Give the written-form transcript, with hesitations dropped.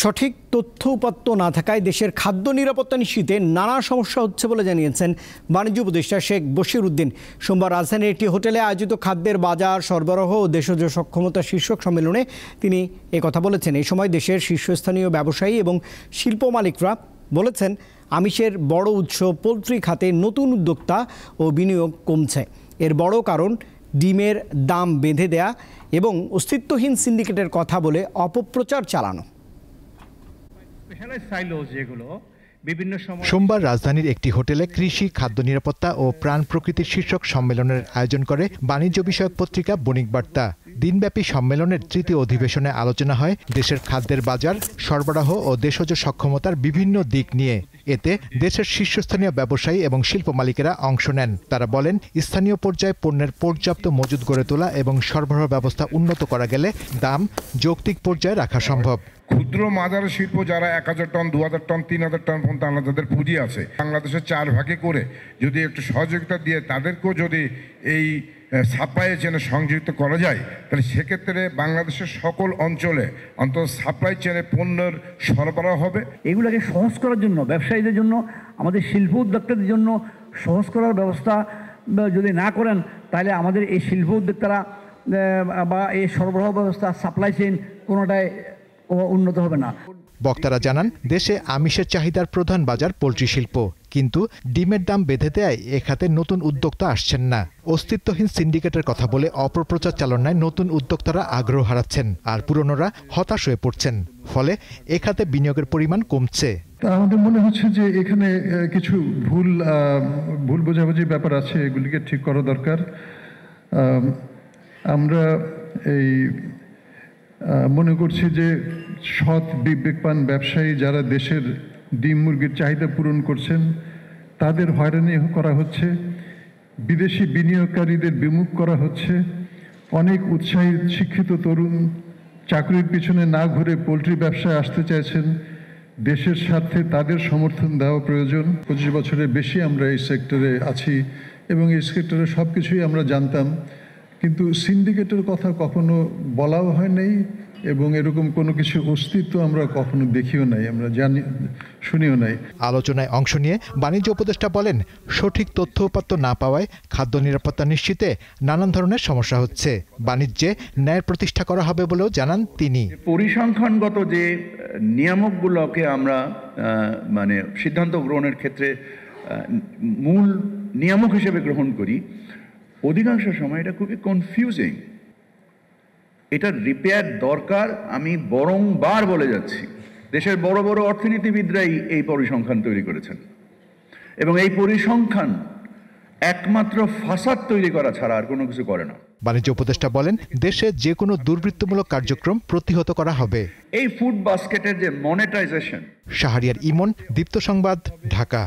সঠিক তথ্য উপাত্ত না থাকায় দেশের খাদ্য নিরাপত্তা নিশ্চিতে নানা সমস্যা হচ্ছে বলে জানিয়েছেন বাণিজ্য উপদেষ্টা শেখ বশির উদ্দিন। সোমবার রাজধানীর একটি হোটেলে আয়োজিত খাদ্যের বাজার সরবরাহ ও দেশজ সক্ষমতা শীর্ষক সম্মেলনে তিনি একথা বলেছেন। এই সময় দেশের শীর্ষস্থানীয় ব্যবসায়ী এবং শিল্প মালিকরা বলেছেন, আমিষের বড় উৎস পোলট্রি খাতে নতুন উদ্যোক্তা ও বিনিয়োগ কমছে। এর বড় কারণ ডিমের দাম বেঁধে দেয়া এবং অস্তিত্বহীন সিন্ডিকেটের কথা বলে অপপ্রচার চালানো। সোমবার রাজধানীর একটি হোটেলে কৃষি, খাদ্য নিরাপত্তা ও প্রাণ প্রকৃতির শীর্ষক সম্মেলনের আয়োজন করে বাণিজ্য বিষয়ক পত্রিকা বণিক বার্তা। দিনব্যাপী সম্মেলনের তৃতীয় অধিবেশনে আলোচনা হয় দেশের খাদ্যের বাজার সরবরাহ ও দেশজ সক্ষমতার বিভিন্ন দিক নিয়ে। এতে দেশের শীর্ষস্থানীয় ব্যবসায়ী এবং শিল্প মালিকেরা অংশ নেন। তারা বলেন, স্থানীয় পর্যায়ে পণ্যের পর্যাপ্ত মজুদ গড়ে তোলা এবং সরবরাহ ব্যবস্থা উন্নত করা গেলে দাম যৌক্তিক পর্যায়ে রাখা সম্ভব। ক্ষুদ্র মাঝারি শিল্প যারা 1000 টন, 2000 টন, 3000 টন পর্যন্ত যাদের পুঁজি আছে, বাংলাদেশের 4 ভাগে করে যদি একটু সহযোগিতা দিয়ে তাদেরকেও যদি এই সাপ্লাই চেনে সংযুক্ত করা যায়, তাহলে সেক্ষেত্রে বাংলাদেশের সকল অঞ্চলে অন্তত সাপ্লাই চেনে পণ্যের সরবরাহ হবে। এগুলোকে সহজ করার জন্য, ব্যবসায়ীদের জন্য, আমাদের শিল্প উদ্যোক্তাদের জন্য সহজ করার ব্যবস্থা যদি না করেন, তাহলে আমাদের এই শিল্প উদ্যোক্তারা বা এই সরবরাহ ব্যবস্থা, সাপ্লাই চেইন কোনোটাই উন্নত হবে না। বক্তারা জানান, দেশে আমিষের চাহিদার প্রধান বাজার পোলট্রি শিল্প, কিন্তু ডিমের দাম বেঁধে দেয় এ খাতে নতুন উদ্যোক্তা আসছেন না। অস্তিত্বহীন সিন্ডিকেটের কথা বলে অপপ্রচার চালনায় নতুন উদ্যোক্তারা আগ্রহ হারাচ্ছেন, আর পুরনোরা হতাশ হয়ে পড়ছেন। ফলে এ খাতে বিনিয়োগের পরিমাণ কমছে। আমাদের মনে হচ্ছে যে এখানে কিছু ভুল বোঝাবুঝি ব্যাপার আছে, এগুলিকে ঠিক করা দরকার। আমরা এই মনে করছি যে সৎ বিবেকবান ব্যবসায়ী যারা দেশের ডিম মুরগির চাহিদা পূরণ করছেন, তাদের হয়রানি করা হচ্ছে, বিদেশি বিনিয়োগকারীদের বিমুখ করা হচ্ছে। অনেক উৎসাহী শিক্ষিত তরুণ চাকরির পিছনে না ঘুরে পোলট্রি ব্যবসায় আসতে চাইছেন। দেশের স্বার্থে তাদের সমর্থন দেওয়া প্রয়োজন। 25 বছরের বেশি আমরা এই সেক্টরে আছি এবং এই সেক্টরে সব কিছুই আমরা জানতাম, কিন্তু সিন্ডিকেটের কথা কখনো বলাও হয় নাই এবং এরকম কোনো কিছু অস্তিত্ব আমরা কখনো দেখিও নাই, আমরা শুনিও নাই। আলোচনায় অংশ নিয়ে বাণিজ্য উপদেষ্টা বলেন, সঠিক তথ্য উপাত্ত না পাওয়ায় খাদ্য নিরাপত্তা নিশ্চিতে নানান ধরনের সমস্যা হচ্ছে। বাণিজ্যে ন্যায় প্রতিষ্ঠা করা হবে বলেও জানান তিনি। পরিসংখ্যানগত যে নিয়ামকগুলোকে আমরা সিদ্ধান্ত গ্রহণের ক্ষেত্রে মূল নিয়ামক হিসেবে গ্রহণ করি, অধিকাংশ সময় এটা খুবই কনফিউজিং। এটার রিপেয়ার দরকার। আমি বরংবার বলে যাচ্ছি, দেশের বড় বড় অর্থনীতিবিদরাই এই পরিসংখ্যান তৈরি করেছেন এবং এই পরিসংখ্যান একমাত্র ফাসাদ তৈরি করা ছাড়া আর কোনো কিছু করে না। বাণিজ্য উপদেষ্টা বলেন, দেশে যে কোনো দুর্বৃত্তমূলক কার্যক্রম প্রতিহত করা হবে। এই ফুড বাস্কেটের যে মনিটাইজেশন। শাহরিয়ার ইমন, দীপ্ত সংবাদ, ঢাকা।